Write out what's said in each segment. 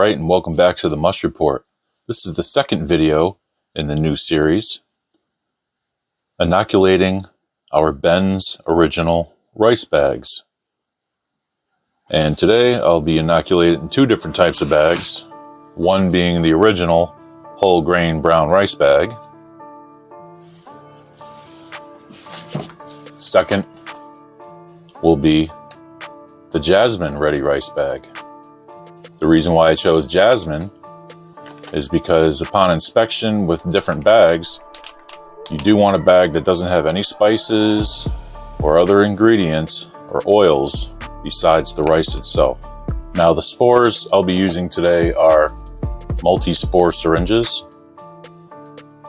Alright, and welcome back to the Mush Report. This is the second video in the new series, inoculating our Ben's original rice bags. And today I'll be inoculating two different types of bags, one being the original whole grain brown rice bag. Second will be the Jasmine Ready Rice Bag. The reason why I chose Jasmine is because upon inspection with different bags, you do want a bag that doesn't have any spices or other ingredients or oils besides the rice itself. Now the spores I'll be using today are multi-spore syringes.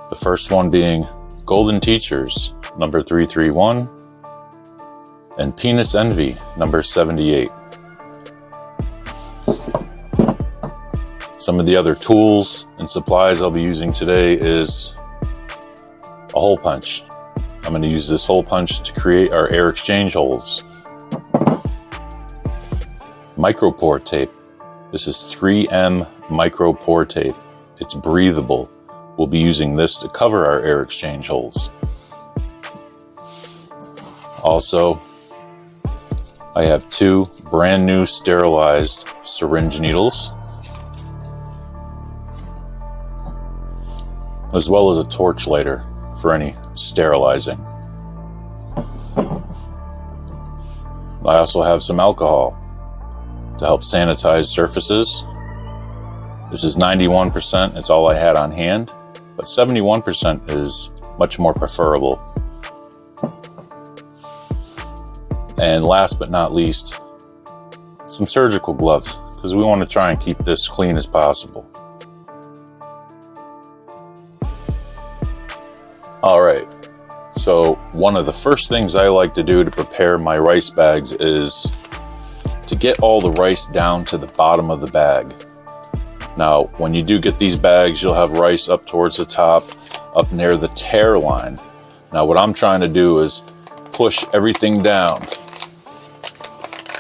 The first one being Golden Teachers number 331 and Penis Envy number 78. Some of the other tools and supplies I'll be using today is a hole punch. I'm going to use this hole punch to create our air exchange holes. Micro pore tape. This is 3M micro pore tape. It's breathable. We'll be using this to cover our air exchange holes. Also, I have two brand new sterilized syringe needles, as well as a torch lighter for any sterilizing. I also have some alcohol to help sanitize surfaces. This is 91%, it's all I had on hand, but 71% is much more preferable. And last but not least, some surgical gloves, because we want to try and keep this clean as possible. Alright, so one of the first things I like to do to prepare my rice bags is to get all the rice down to the bottom of the bag. Now, when you do get these bags, you'll have rice up towards the top, up near the tear line. Now, what I'm trying to do is push everything down.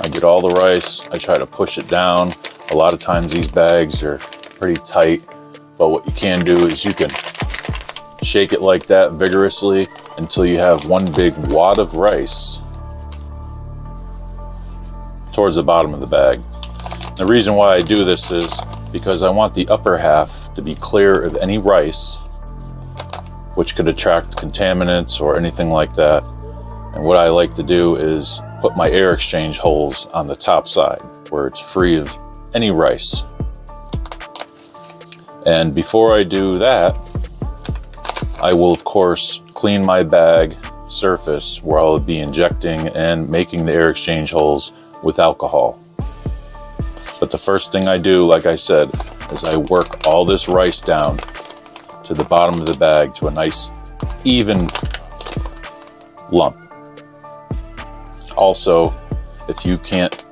I get all the rice, I try to push it down. A lot of times these bags are pretty tight, but what you can do is you can shake it like that vigorously until you have one big wad of rice towards the bottom of the bag. The reason why I do this is because I want the upper half to be clear of any rice, which could attract contaminants or anything like that. And what I like to do is put my air exchange holes on the top side where it's free of any rice. And before I do that, I will of course clean my bag surface where I'll be injecting and making the air exchange holes with alcohol. But the first thing I do, like I said, is I work all this rice down to the bottom of the bag to a nice even lump. Also, if you can't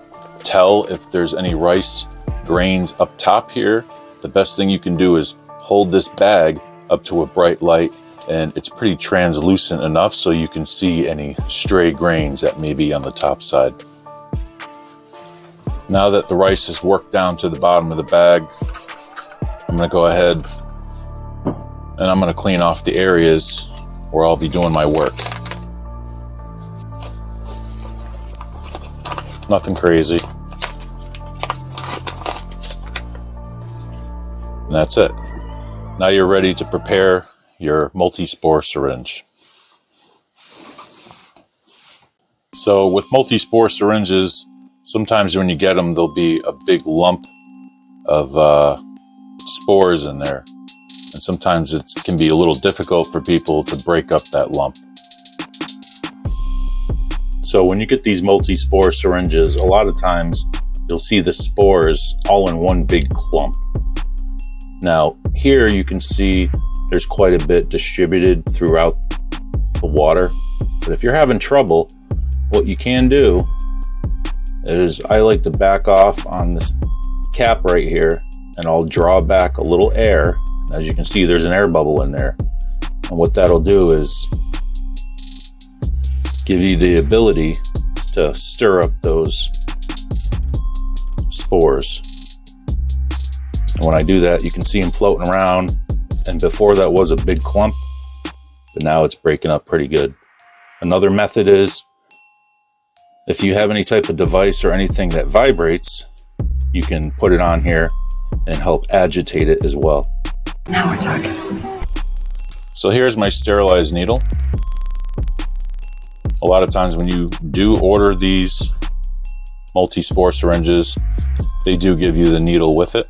tell if there's any rice grains up top here, the best thing you can do is hold this bag up to a bright light, and it's pretty translucent enough so you can see any stray grains that may be on the top side. Now that the rice is worked down to the bottom of the bag, I'm going to go ahead and I'm going to clean off the areas where I'll be doing my work. Nothing crazy. And that's it. Now you're ready to prepare your multi-spore syringe. So with multi-spore syringes, sometimes when you get them, there'll be a big lump of spores in there. And sometimes it can be a little difficult for people to break up that lump. So when you get these multi-spore syringes, a lot of times you'll see the spores all in one big clump. Now, here you can see there's quite a bit distributed throughout the water. But if you're having trouble, what you can do is I like to back off on this cap right here, and I'll draw back a little air. As you can see, there's an air bubble in there. And what that'll do is give you the ability to stir up those spores. And when I do that, you can see them floating around. And before that was a big clump, but now it's breaking up pretty good. Another method is, if you have any type of device or anything that vibrates, you can put it on here and help agitate it as well. Now we're talking. So here's my sterilized needle. A lot of times when you do order these multi-spore syringes, they do give you the needle with it.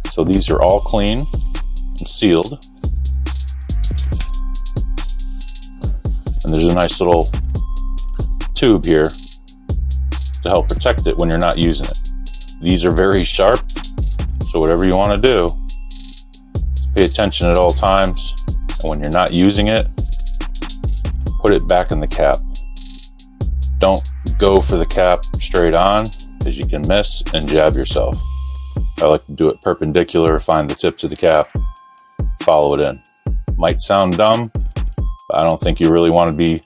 So these are all clean and sealed. And there's a nice little tube here to help protect it when you're not using it. These are very sharp, so whatever you want to do, pay attention at all times. And when you're not using it, put it back in the cap. Don't go for the cap straight on, because you can miss and jab yourself. I like to do it perpendicular, find the tip to the cap, follow it in. Might sound dumb, but I don't think you really want to be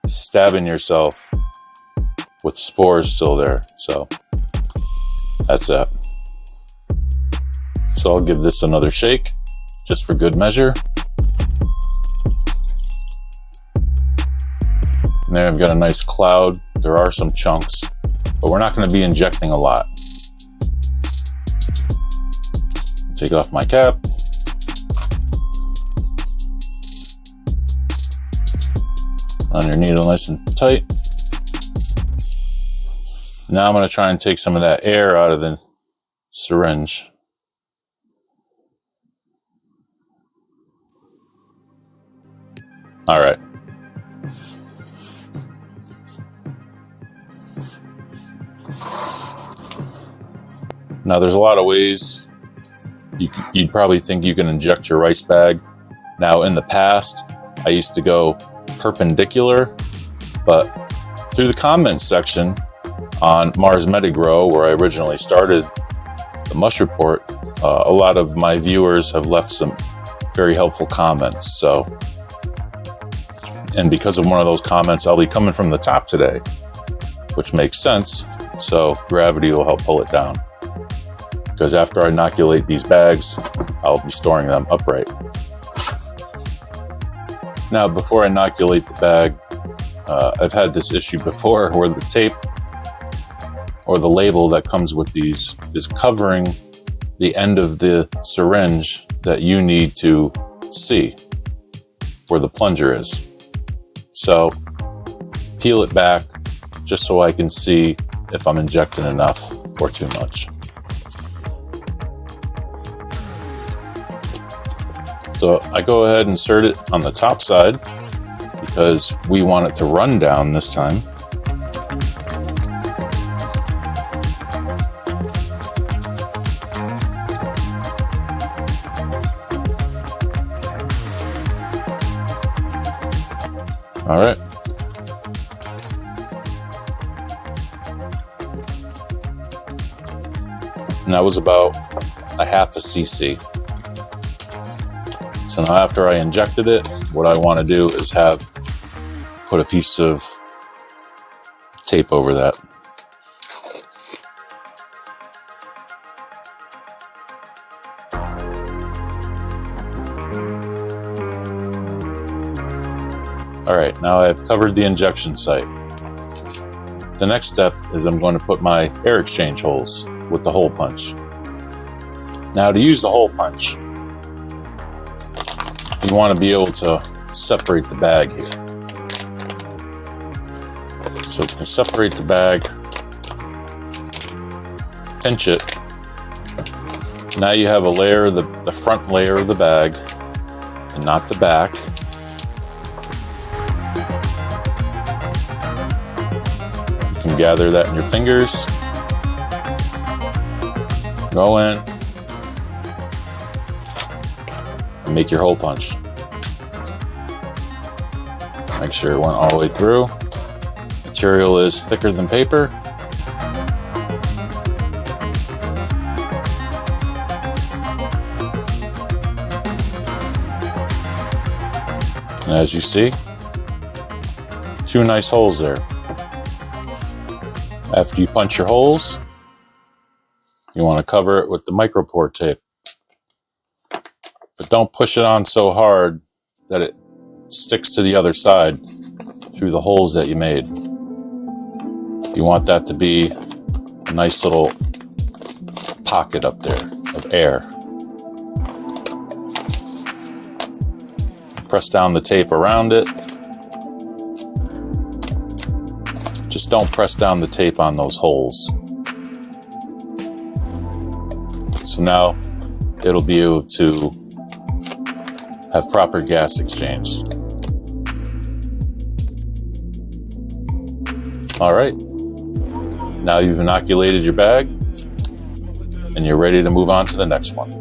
stabbing yourself with spores still there. So that's it. So I'll give this another shake just for good measure. And there I've got a nice cloud. There are some chunks, but we're not going to be injecting a lot. Take off my cap. On your needle nice and tight. Now I'm going to try and take some of that air out of the syringe. All right. Now there's a lot of ways you'd probably think you can inject your rice bag. Now in the past, I used to go perpendicular, but through the comments section on Mars Metagrow, where I originally started the Mush Report, a lot of my viewers have left some very helpful comments. So, and because of one of those comments, I'll be coming from the top today, which makes sense. So gravity will help pull it down. Because after I inoculate these bags, I'll be storing them upright. Now, before I inoculate the bag, I've had this issue before where the tape or the label that comes with these is covering the end of the syringe that you need to see where the plunger is. So peel it back just so I can see if I'm injecting enough or too much. So I go ahead and insert it on the top side because we want it to run down this time. All right. And that was about a half a cc. So now after I injected it, what I want to do is put a piece of tape over that. All right, now I've covered the injection site. The next step is I'm going to put my air exchange holes with the hole punch. Now to use the hole punch, you want to be able to separate the bag here. So you can separate the bag, pinch it. Now you have a layer, the front layer of the bag, and not the back. You can gather that in your fingers. Go in and make your hole punch. Make sure it went all the way through. Material is thicker than paper. And as you see, two nice holes there. After you punch your holes, You want to cover it with the micropore tape. But don't push it on so hard that it sticks to the other side through the holes that you made. You want that to be a nice little pocket up there of air. Press down the tape around it. Just don't press down the tape on those holes. So now it'll be able to have proper gas exchange. All right, now you've inoculated your bag and you're ready to move on to the next one.